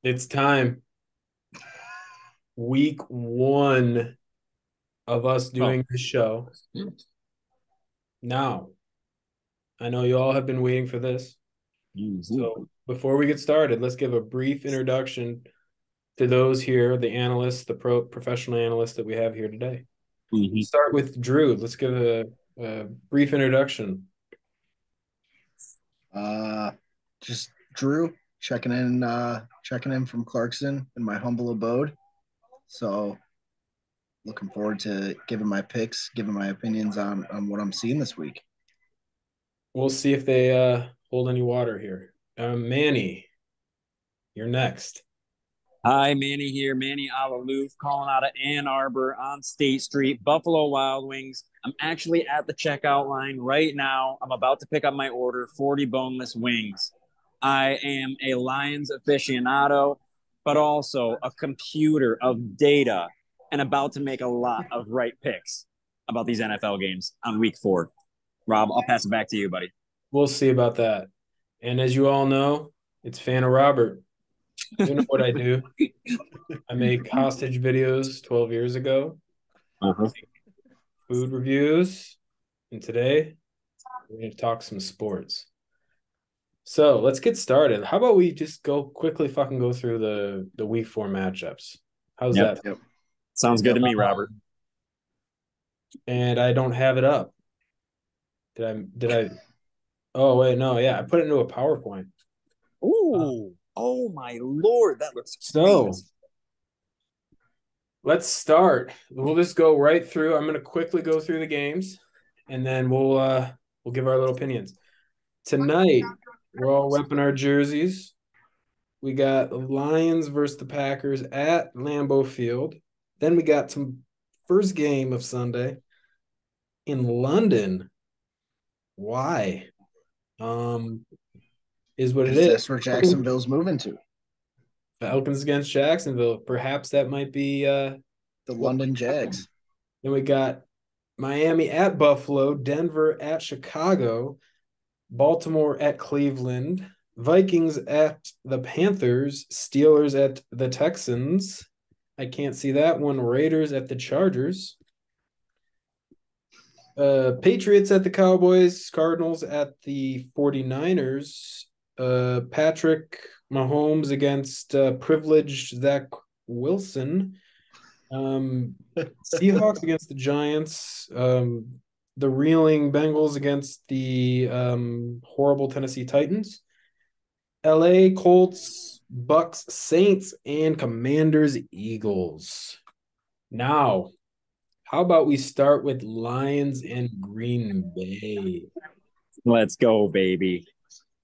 It's time. Week one of us Oh, doing this show. Now, I know you all have been waiting for this. So before we get started, let's give a brief introduction to those here, the analysts, the professional analysts that we have here today. mhm. Start with Drew. Let's give a brief introduction. Uh, just Drew checking in from Clarkston in my humble abode. So looking forward to giving my picks, giving my opinions on what I'm seeing this week. We'll see if they hold any water here. Manny, you're next. Hi, Manny here. Manny Alaloof calling out of Ann Arbor on State Street, Buffalo Wild Wings. I'm actually at the checkout line right now. I'm about to pick up my order, 40 boneless wings. I am a Lions aficionado, but also a computer of data and about to make a lot of right picks about these NFL games on week 4. Rob, I'll pass it back to you, buddy. We'll see about that. And as you all know, it's Fan of Robert. You know what I do. I make hostage videos 12 years ago, Uh-huh. food reviews, and today we're going to talk some sports. So let's get started. How about we just go quickly fucking go through the week four matchups? How's Yep. that? Yep. Sounds good Yep. to me, Robert. And I don't have it up. Did I oh wait, no, yeah, I put it into a PowerPoint. Uh, Ooh, oh my Lord, that looks great. so let's start. We'll just go right through. I'm gonna quickly go through the games and then we'll give our little opinions. Tonight, we're all repping our jerseys. We got the Lions versus the Packers at Lambeau Field. Then we got some first game of Sunday in London. Why? Um, is what it Because is. that's where Jacksonville's moving to. Falcons against Jacksonville. Perhaps that might be The what London might happen. Jags. Then we got Miami at Buffalo, Denver at Chicago, Baltimore at Cleveland, Vikings at the Panthers, Steelers at the Texans. I can't see that one. Raiders at the Chargers. Patriots at the Cowboys, Cardinals at the 49ers. Patrick Mahomes against privileged Zach Wilson. Seahawks against the Giants. The reeling Bengals against the horrible Tennessee Titans. LA Colts, Bucks, Saints, and Commanders, Eagles. Now, how about we start with Lions and Green Bay? Let's go, baby.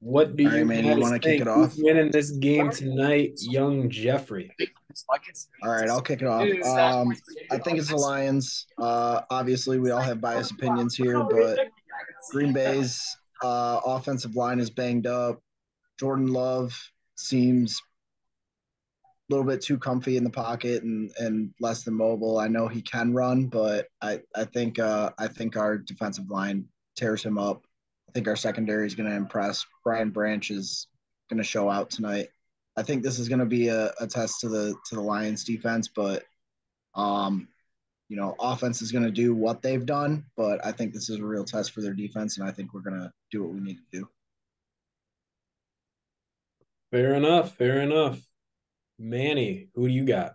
What do All right, you Manny, you guys want to kick think? it Who's off? winning this game tonight, young Jeffrey? All right, I'll kick it off. I think it's the Lions. Obviously, we all have biased opinions here, but Green Bay's offensive line is banged up. Jordan Love seems a little bit too comfy in the pocket and less than mobile. I know he can run, but I think our defensive line tears him up. I think our secondary is going to impress. Brian Branch is going to show out tonight. I think this is going to be a test to the Lions defense, but um, offense is going to do what they've done, but I think this is a real test for their defense, and I think we're going to do what we need to do. Fair enough. Fair enough. Manny, who do you got?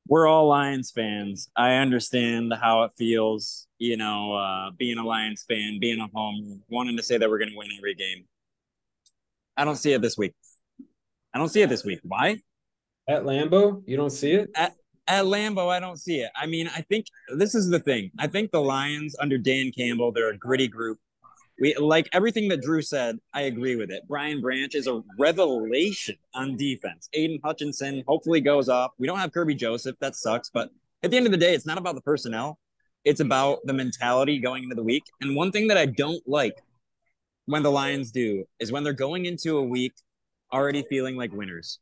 We're all Lions fans. I understand how it feels, being a Lions fan, being a home, wanting to say that we're going to win every game. I don't see it this week. I don't see it this week. Why? At Lambeau? You don't see it? At Lambeau, I don't see it. I mean, I think this is the thing. I think the Lions under Dan Campbell, they're a gritty group. We like everything that Drew said. I agree with it. Brian Branch is a revelation on defense. Aiden Hutchinson hopefully goes off. We don't have Kirby Joseph. That sucks. But at the end of the day, it's not about the personnel. It's about the mentality going into the week. And one thing that I don't like when the Lions do is when they're going into a week already feeling like winners.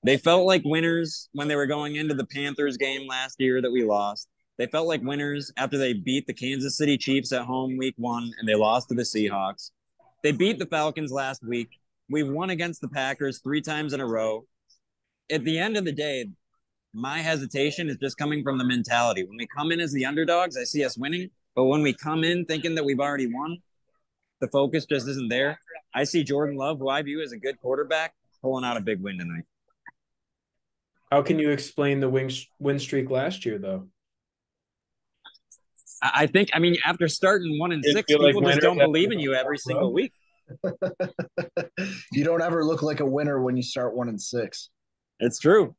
They felt like winners when they were going into the Panthers game last year that we lost. They felt like winners after they beat the Kansas City Chiefs at home week 1 and they lost to the Seahawks. They beat the Falcons last week. We won against the Packers 3 times in a row. at the end of the day, my hesitation is just coming from the mentality. When we come in as the underdogs, I see us winning. But when we come in thinking that we've already won, the focus just isn't there. I see Jordan Love, who I view as a good quarterback, pulling out a big win tonight. How can you explain the win streak last year, though? I think, I mean, after starting 1-6, feel like people just winners don't have believe to in you every single grow? week. You don't ever look like a winner when you start 1-6. It's true.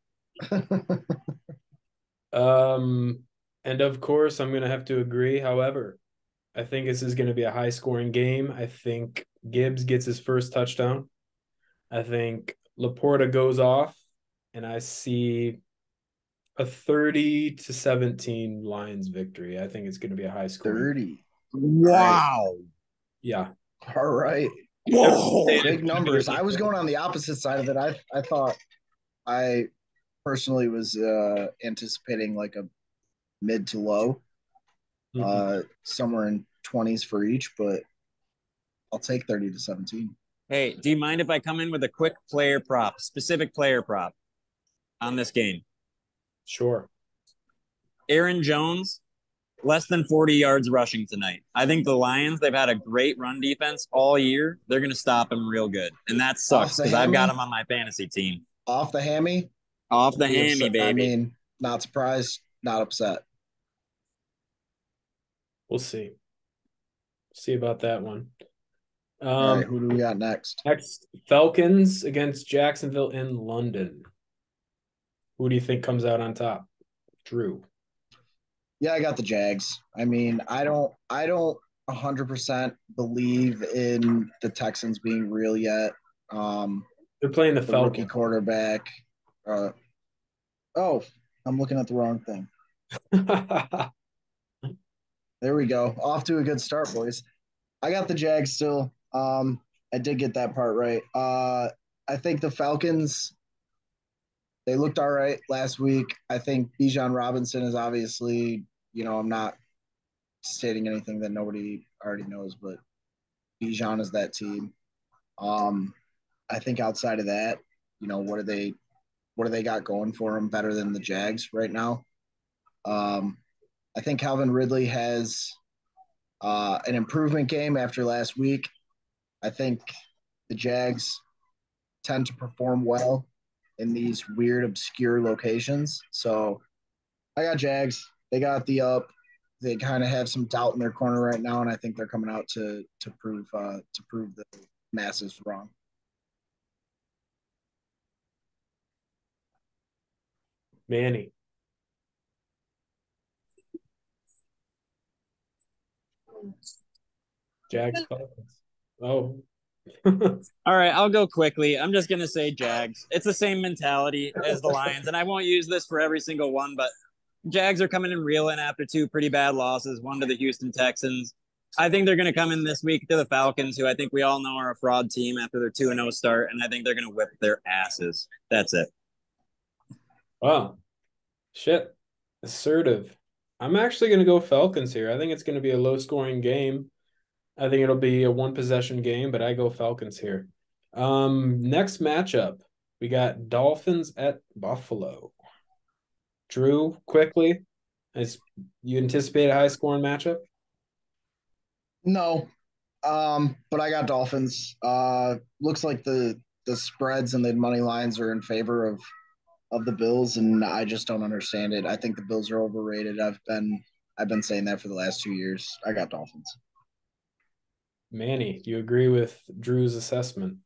And of course, I'm going to have to agree. However, I think this is going to be a high-scoring game. I think Gibbs gets his first touchdown. I think Laporta goes off, and I see a 30-17 Lions victory. I think it's going to be a high-scoring. 30. Wow. Yeah. All right. Whoa. Big numbers. I was going on the opposite side of it. I thought I personally was anticipating like a mid to low, somewhere in 20s for each, but I'll take 30-17. Hey, do you mind if I come in with a quick player prop, specific player prop on this game? Sure. Aaron Jones, less than 40 yards rushing tonight. I think the Lions, they've had a great run defense all year. They're going to stop him real good. And that sucks because I've got him on my fantasy team. Off the hammy? Off the hammy, baby. I mean, not surprised, not upset. We'll see. See about that one. All right, who do we got next? Next, Falcons against Jacksonville in London. Who do you think comes out on top? Drew. Yeah, I got the Jags. I mean, I don't 100% believe in the Texans being real yet. They're playing the Falcons. Rookie quarterback. Oh, I'm looking at the wrong thing. There we go. Off to a good start, boys. I got the Jags still. I did get that part right. I think the Falcons, they looked all right last week. I think Bijan Robinson is obviously, I'm not stating anything that nobody already knows, but Bijan is that team. I think outside of that, what do they got going for them better than the Jags right now? I think Calvin Ridley has an improvement game after last week. I think the Jags tend to perform well in these weird, obscure locations. So I got Jags. They got the up. They kind of have some doubt in their corner right now, and I think they're coming out to prove the masses wrong. Manny. Jags Falcons. Oh. All right, I'll go quickly. I'm just going to say Jags. It's the same mentality as the Lions, and I won't use this for every single one, but Jags are coming in reeling after two pretty bad losses, one to the Houston Texans. I think they're going to come in this week to the Falcons, who I think we all know are a fraud team after their 2-0 start, and I think they're going to whip their asses. That's it. Wow. Shit. Assertive. I'm actually going to go Falcons here. I think it's going to be a low-scoring game. I think it'll be a one-possession game, but I go Falcons here. Next matchup, we got Dolphins at Buffalo. Drew, quickly, as you anticipate a high-scoring matchup? No, but I got Dolphins. Looks like the spreads and the money lines are in favor of the Bills, and I just don't understand it. I think the Bills are overrated. I've been saying that for the last 2 years. I got Dolphins. Manny, do you agree with Drew's assessment?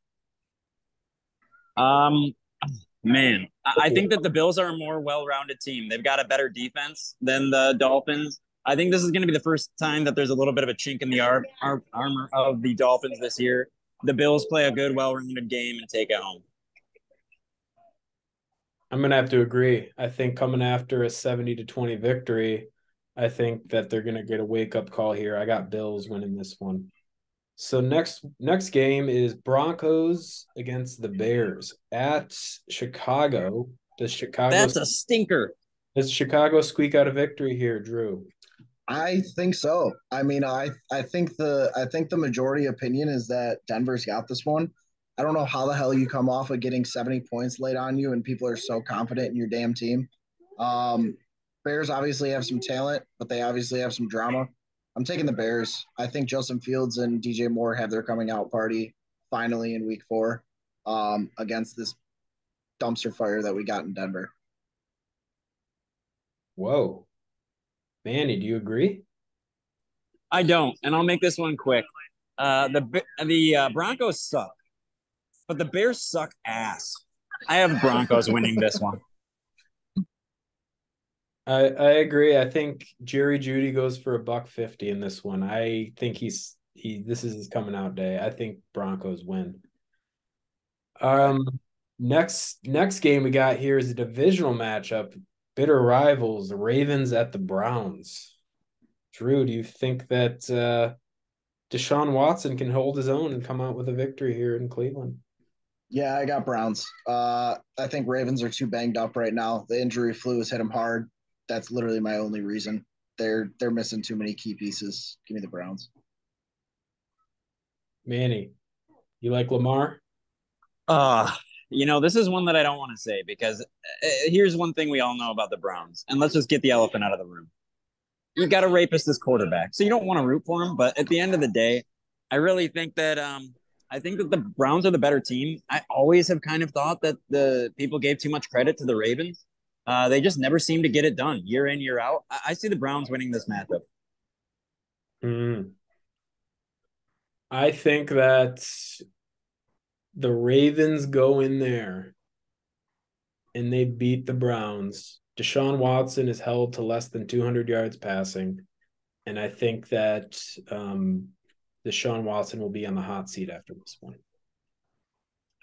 Man, I think that the Bills are a more well-rounded team. They've got a better defense than the Dolphins. I think this is going to be the first time that there's a little bit of a chink in the armor of the Dolphins this year. The Bills play a good, well-rounded game and take it home. I'm going to have to agree. I think coming after a 70-20 victory, I think that they're going to get a wake-up call here. I got Bills winning this one. So next game is Broncos against the Bears at Chicago. That's a stinker. Does Chicago squeak out a victory here, Drew? I think so. I mean, I think the majority opinion is that Denver's got this one. I don't know how the hell you come off of getting 70 points laid on you and people are so confident in your damn team. Um, Bears obviously have some talent, but they obviously have some drama. I'm taking the Bears. I think Justin Fields and DJ Moore have their coming out party finally in week 4 against this dumpster fire that we got in Denver. Whoa. Manny, do you agree? I don't, and I'll make this one quick. The Broncos suck, but the Bears suck ass. I have Broncos winning this one. I agree. I think Jerry Jeudy goes for $150 in this one. I think this is his coming out day. I think Broncos win. Next game we got here is a divisional matchup. Bitter rivals, the Ravens at the Browns. Drew, do you think that Deshaun Watson can hold his own and come out with a victory here in Cleveland? Yeah, I got Browns. I think Ravens are too banged up right now. The injury flu has hit them hard. That's literally my only reason. They're missing too many key pieces. Give me the Browns. Manny, you like Lamar? This is one that I don't want to say because here's one thing we all know about the Browns, and let's just get the elephant out of the room. You got a rapist as quarterback, so you don't want to root for him. But at the end of the day, I really think that the Browns are the better team. I always have kind of thought that the people gave too much credit to the Ravens. They just never seem to get it done year in, year out. I see the Browns winning this matchup. I think that the Ravens go in there and they beat the Browns. Deshaun Watson is held to less than 200 yards passing. And I think that Deshaun Watson will be on the hot seat after this one.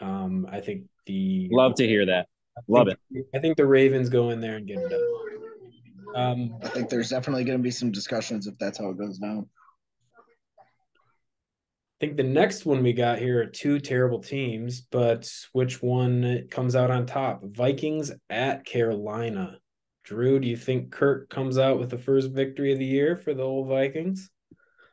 I think Love to hear that. Love it. I think the Ravens go in there and get it done. I think there's definitely going to be some discussions if that's how it goes down. I think the next one we got here are two terrible teams, but which one comes out on top? Vikings at Carolina. Drew, do you think Kirk comes out with the first victory of the year for the old Vikings?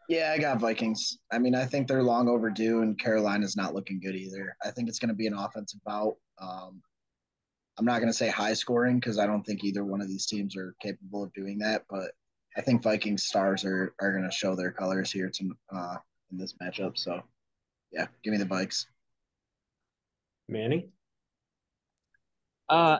Yeah, I got Vikings. I mean, I think they're long overdue, and Carolina's not looking good either. I think it's going to be an offensive bout. I'm not going to say high scoring because I don't think either one of these teams are capable of doing that, but I think Vikings stars are going to show their colors here in this matchup. So, yeah, give me the Vikes. Manny?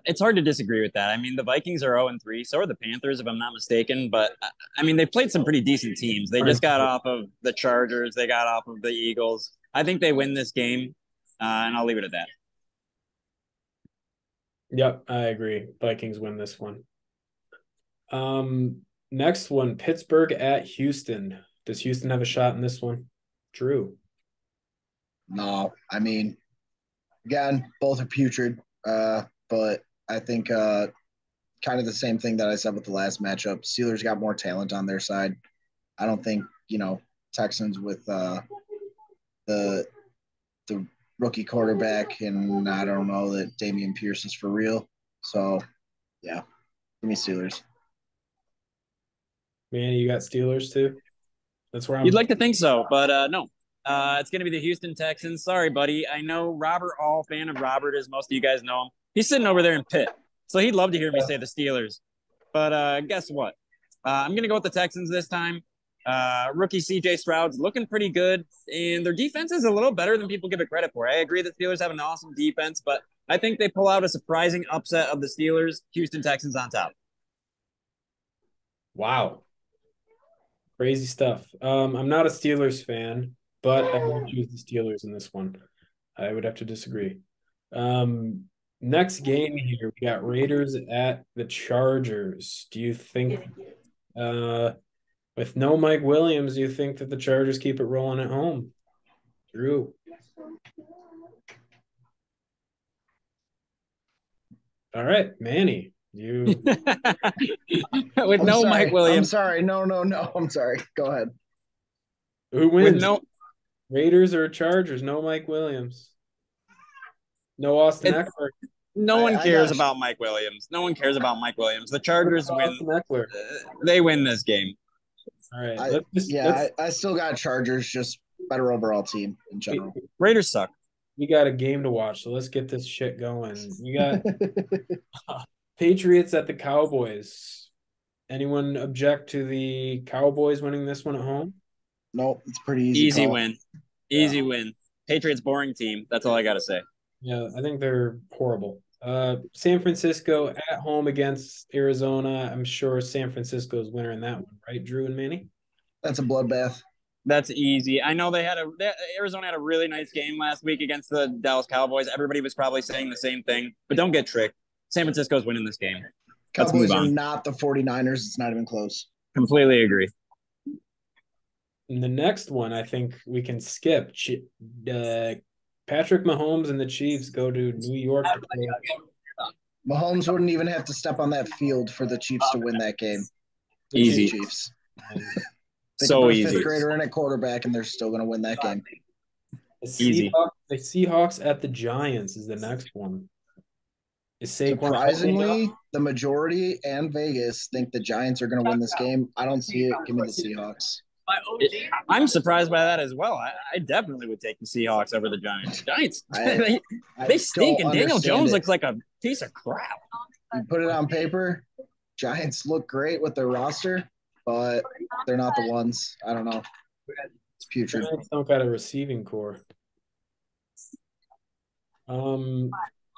It's hard to disagree with that. I mean, the Vikings are 0-3, so are the Panthers, if I'm not mistaken. But I mean, they played some pretty decent teams. They just got off of the Chargers, they got off of the Eagles. I think they win this game, and I'll leave it at that. Yep, I agree. Vikings win this one. Next one, Pittsburgh at Houston. Does Houston have a shot in this one? Drew? No, I mean, again, both are putrid. But I think kind of the same thing that I said with the last matchup. Steelers got more talent on their side. I don't think, Texans with the rookie quarterback, and I don't know that Dameon Pierce is for real. So, yeah, give me Steelers. Manny, you got Steelers too? That's where You'd like to think so, but no. It's going to be the Houston Texans. Sorry, buddy. I know Robert All, fan of Robert, as most of you guys know him. He's sitting over there in Pitt, so he'd love to hear me say the Steelers. But guess what? I'm going to go with the Texans this time. Rookie C.J. Stroud's looking pretty good, and their defense is a little better than people give it credit for. I agree that Steelers have an awesome defense, but I think they pull out a surprising upset of the Steelers. Houston Texans on top. Wow. Crazy stuff. I'm not a Steelers fan, but I would choose the Steelers in this one. I would have to disagree. Next game here, we got Raiders at the Chargers. Do you think, with no Mike Williams, do you think that the Chargers keep it rolling at home? Drew? All right, Manny. You with no sorry. Mike Williams. I'm sorry. No. I'm sorry. Go ahead. Who wins? With no Raiders or Chargers? No Mike Williams. No Austin Eckler. No one cares about Mike Williams. No one cares about Mike Williams. The Chargers win. They win this game. All right. I still got Chargers, just better overall team in general. Raiders suck. we got a game to watch, so let's get this shit going. You got Patriots at the Cowboys. Anyone object to the Cowboys winning this one at home? Nope, it's pretty easy. Easy win. Easy win. Patriots boring team. That's all I got to say. Yeah, I think they're horrible. San Francisco at home against Arizona. I'm sure San Francisco's winner in that one, right, Drew and Manny? That's a bloodbath. That's easy. I know Arizona had a really nice game last week against the Dallas Cowboys. Everybody was probably saying the same thing, but don't get tricked. San Francisco's winning this game. Cowboys are not the 49ers. It's not even close. Completely agree. And the next one, I think we can skip. Patrick Mahomes and the Chiefs go to New York to play. Mahomes wouldn't even have to step on that field for the Chiefs to win that game. Easy. Chiefs. So easy. Fifth grader in at quarterback, and they're still going to win that game. Easy. The Seahawks at the Giants is the next one. Surprisingly, the majority and Vegas think the Giants are going to win this game. I don't see it. Give me the Seahawks. I'm surprised by that as well. I definitely would take the Seahawks over the Giants. Giants, they stink, and Daniel Jones looks like a piece of crap. You put it on paper, Giants look great with their roster, but they're not the ones. I don't know. It's putrid. Giants don't got a receiving core.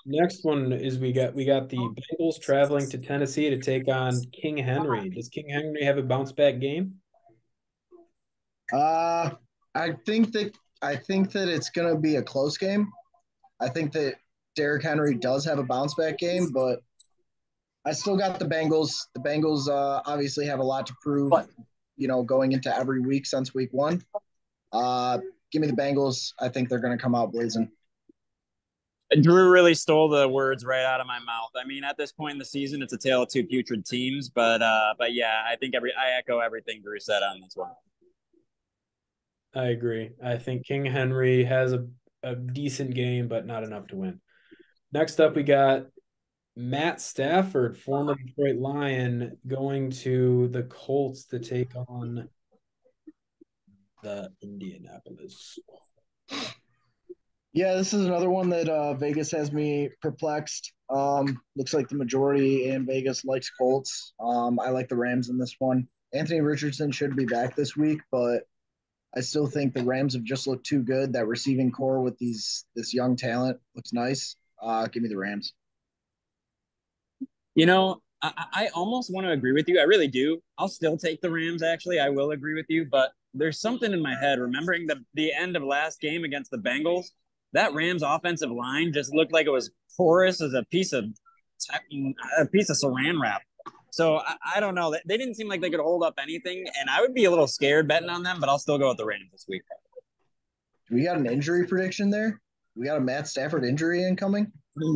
Next one is we got the Bengals traveling to Tennessee to take on King Henry. Does King Henry have a bounce back game? I think that it's gonna be a close game. I think that Derrick Henry does have a bounce back game, but I still got the Bengals. The Bengals obviously have a lot to prove, going into every week since week one. Give me the Bengals. I think they're gonna come out blazing. Drew really stole the words right out of my mouth. I mean, at this point in the season, it's a tale of two putrid teams, but yeah, I think I echo everything Drew said on this one. I agree. I think King Henry has a decent game, but not enough to win. Next up, we got Matt Stafford, former Detroit Lion, going to the Colts to take on the Indianapolis. Yeah, this is another one that Vegas has me perplexed. Looks like the majority in Vegas likes Colts. I like the Rams in this one. Anthony Richardson should be back this week, but I still think the Rams have just looked too good. That receiving core with this young talent looks nice. Give me the Rams. I almost want to agree with you. I really do. I'll still take the Rams, actually. I will agree with you, but there's something in my head remembering the end of last game against the Bengals. That Rams offensive line just looked like it was porous as a piece of saran wrap. So I don't know. They didn't seem like they could hold up anything, and I would be a little scared betting on them, but I'll still go with the Rams this week. We got an injury prediction there? We got a Matt Stafford injury incoming?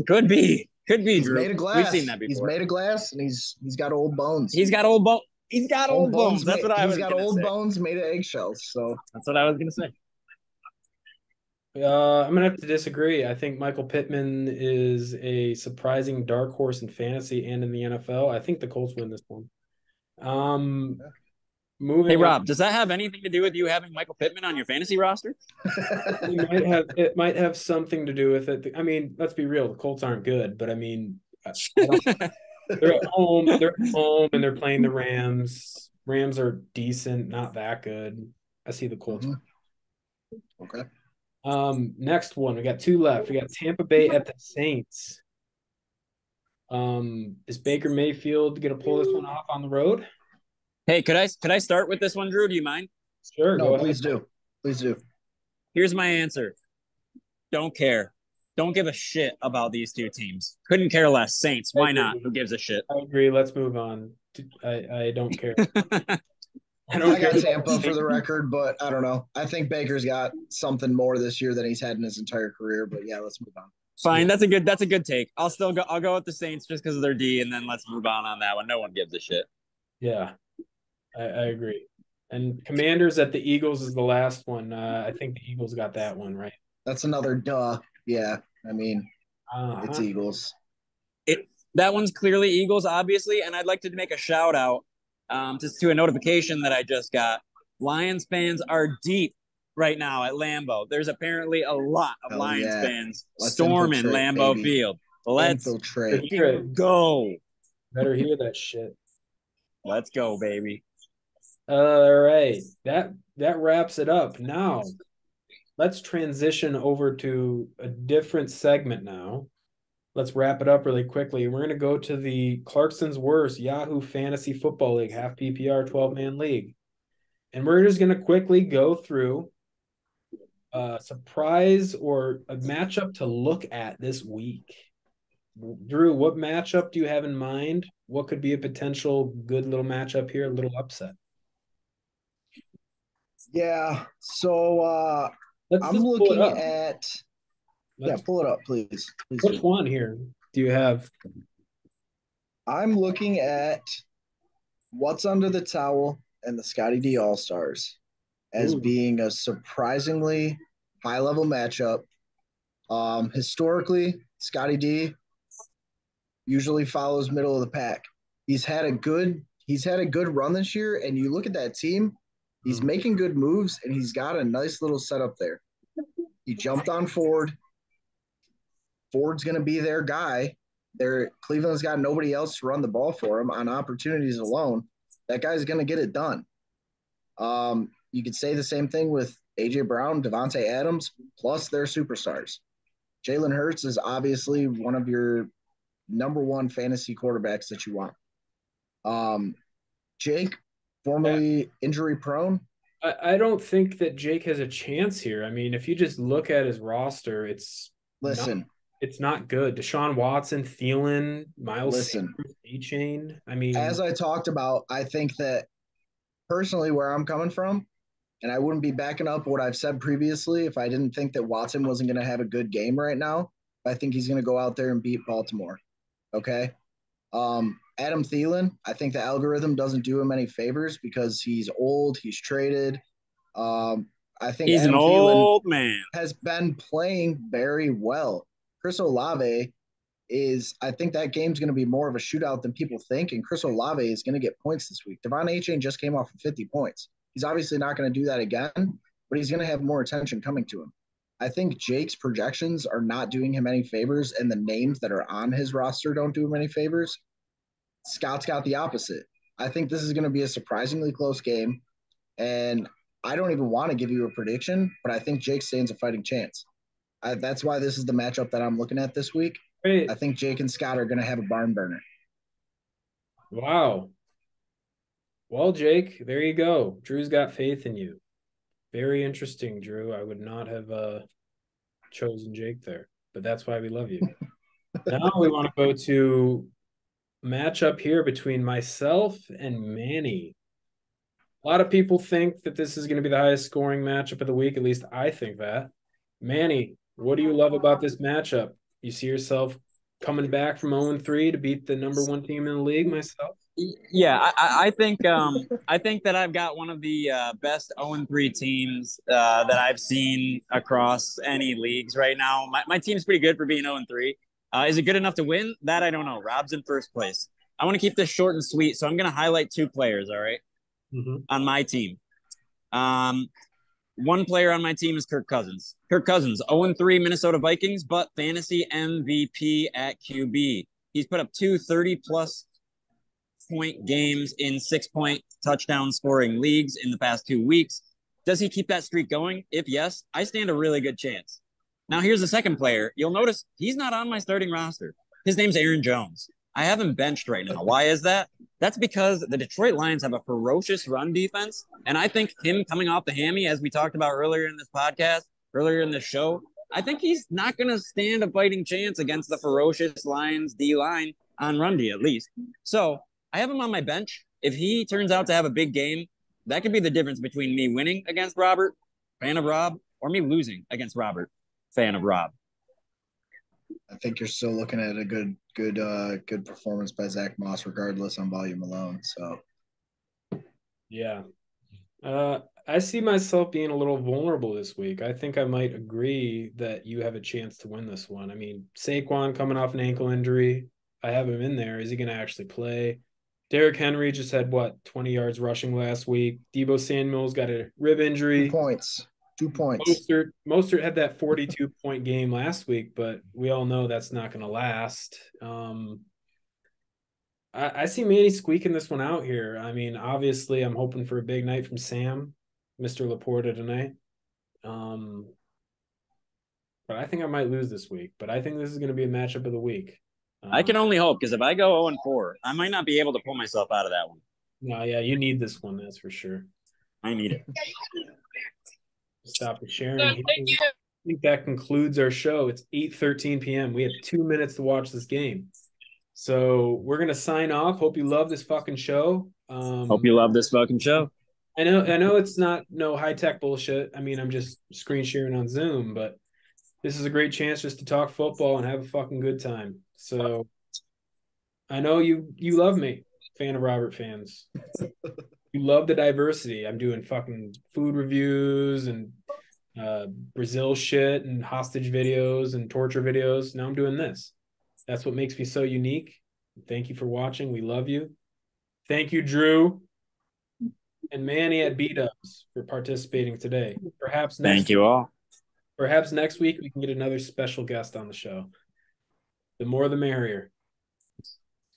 Could be, Drew. He's made of glass. We've seen that before. He's made of glass, and he's got old bones. He's got old bones. He's got old bones. That's what I was going to say. He's got old bones made of eggshells. So that's what I was going to say. I'm gonna have to disagree. I think Michael Pittman is a surprising dark horse in fantasy and in the NFL. I think the Colts win this one. Hey Rob, does that have anything to do with you having Michael Pittman on your fantasy roster? It might have something to do with it. I mean, let's be real. The Colts aren't good, but I mean, they're at home. They're at home, and they're playing the Rams. Rams are decent, not that good. I see the Colts. Mm-hmm. Okay. Next one, we got two left. We got Tampa Bay at the Saints. Is Baker Mayfield gonna pull this one off on the road? Hey, could I start with this one, Drew? Do you mind? Sure. No, please do. Please do. Here's my answer. Don't care. Don't give a shit about these two teams. Couldn't care less. Saints. Why not? Who gives a shit? I agree. Let's move on. I don't care. I got Tampa for the record, but I don't know. I think Baker's got something more this year than he's had in his entire careir. But yeah, let's move on. Fine, that's a good take. I'll go with the Saints just because of their D, and then let's move on that one. No one gives a shit. Yeah, I agree. And Commanders at the Eagles is the last one. I think the Eagles got that one right. That's another duh. Yeah, I mean, it's Eagles. That one's clearly Eagles, obviously, and I'd like to make a shout out just to a notification that I just got. Lions fans are deep right now at Lambeau. There's apparently a lot of Hell Lions yeah. fans Let's storming infiltrate, Lambeau baby. Field. Let's Infiltrate. go. Better hear that shit. Let's go, baby. All right. That wraps it up. Now, let's transition over to a different segment now. Let's wrap it up really quickly. We're going to go to the Clarkston's Worst Yahoo Fantasy Football League, half PPR, 12-man league. And we're just going to quickly go through a surprise or a matchup to look at this week. Drew, what matchup do you have in mind? What could be a potential good little matchup here, a little upset? Yeah. So Let's I'm just pull it looking up. at pull it up, please. Which one here do you have? I'm looking at What's Under the Towel and the Scotty D All Stars as Ooh. being a surprisingly high level matchup. Historically, Scotty D usually follows middle of the pack. He's had a good run this year, and you look at that team, he's making good moves, and he's got a nice little setup there. He jumped on Ford. Ford's going to be their guy. Cleveland's got nobody else to run the ball for him on opportunities alone. That guy's going to get it done. You could say the same thing with AJ Brown, Devontae Adams, plus their superstars. Jalen Hurts is obviously one of your number one fantasy quarterbacks that you want. Jake, formerly injury prone. I don't think that Jake has a chance here. I mean, if you just look at his roster, it's not good. Deshaun Watson, Thielen, Miles Sanders, A-Chain. I mean, as I talked about, I think that personally where I'm coming from, and I wouldn't be backing up what I've said previously if I didn't think that Watson wasn't going to have a good game right now. I think he's going to go out there and beat Baltimore. Okay. Adam Thielen, I think the algorithm doesn't do him any favors because he's old, he's traded. I think he's Adam an old man. has been playing very well. Chris Olave I think that game's going to be more of a shootout than people think, and Chris Olave is going to get points this week. Devon A-Chain just came off of 50 points. He's obviously not going to do that again, but he's going to have more attention coming to him. I think Jake's projections are not doing him any favors, and the names that are on his roster don't do him any favors. Scott's got the opposite. I think this is going to be a surprisingly close game, and I don't even want to give you a prediction, but I think Jake stands a fighting chance. That's why this is the matchup that I'm looking at this week. Great. I think Jake and Scott are going to have a barn burner. Wow. Well, Jake, there you go. Drew's got faith in you. Very interesting, Drew. I would not have chosen Jake there, but that's why we love you. Now we want to go to matchup here between myself and Manny. A lot of people think that this is going to be the highest scoring matchup of the week. At least I think that. Manny, what do you love about this matchup? You see yourself coming back from 0-3 to beat the number one team in the league, myself? Yeah, I think that I've got one of the best 0-3 teams that I've seen across any leagues right now. My team's pretty good for being 0-3. Is it good enough to win? That I don't know. Rob's in first place. I want to keep this short and sweet, so I'm going to highlight two players, all right, on my team. One player on my team is Kirk Cousins. Kirk Cousins, 0-3 Minnesota Vikings, but fantasy MVP at QB. He's put up 2 30-plus point games in 6-point touchdown scoring leagues in the past 2 weeks. Does he keep that streak going? If yes, I stand a really good chance. Now, here's the second player. You'll notice he's not on my starting roster. His name's Aaron Jones. I have him benched right now. Why is that? That's because the Detroit Lions have a ferocious run defense, and I think him coming off the hammy, as we talked about earlier in this podcast, earlier in this show, I think he's not going to stand a fighting chance against the ferocious Lions D-line on run D, at least. So I have him on my bench. If he turns out to have a big game, that could be the difference between me winning against Robert, fan of Rob, or me losing against Robert, fan of Rob. I think you're still looking at a good performance by Zach Moss, regardless on volume alone. So, yeah, I see myself being a little vulnerable this week. I think I might agree that you have a chance to win this one. I mean, Saquon coming off an ankle injury, I have him in there. Is he going to actually play? Derrick Henry just had 20 yards rushing last week. Deebo Samuel's got a rib injury. 2 points. 2 points. Mostert had that 42-point game last week, but we all know that's not going to last. I see Manny squeaking this one out here. I mean, obviously, I'm hoping for a big night from Sam, Mr. Laporta tonight. But I think I might lose this week. But I think this is going to be a matchup of the week. I can only hope, because if I go 0-4, I might not be able to pull myself out of that one. No, yeah, you need this one, that's for sure. I need it. Stop the sharing. I think that concludes our show. It's 8:13 p.m. We have 2 minutes to watch this game. So we're gonna sign off. Hope you love this fucking show. Hope you love this fucking show. I know it's not no high-tech bullshit. I mean, I'm just screen sharing on Zoom, but this is a great chance just to talk football and have a fucking good time. So I know you love me, fan of Robert fans. You love the diversity. I'm doing fucking food reviews and Brazil shit and hostage videos and torture videos. Now I'm doing this. That's what makes me so unique. Thank you for watching. We love you. Thank you, Drew and Manny at B-Dubs for participating today. Thank you all. Perhaps next week we can get another special guest on the show. The more the merrier.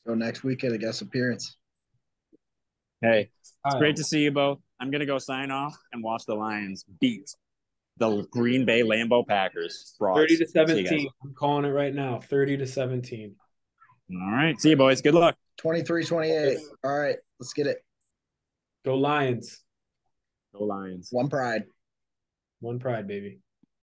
So next week at a guest appearance. Hey, it's great to see you both. I'm going to go sign off and watch the Lions beat the Green Bay Lambeau Packers. Frauds. 30-17. I'm calling it right now. 30-17. All right. See you, boys. Good luck. 23-28. All right. Let's get it. Go Lions. Go Lions. One pride. One pride, baby.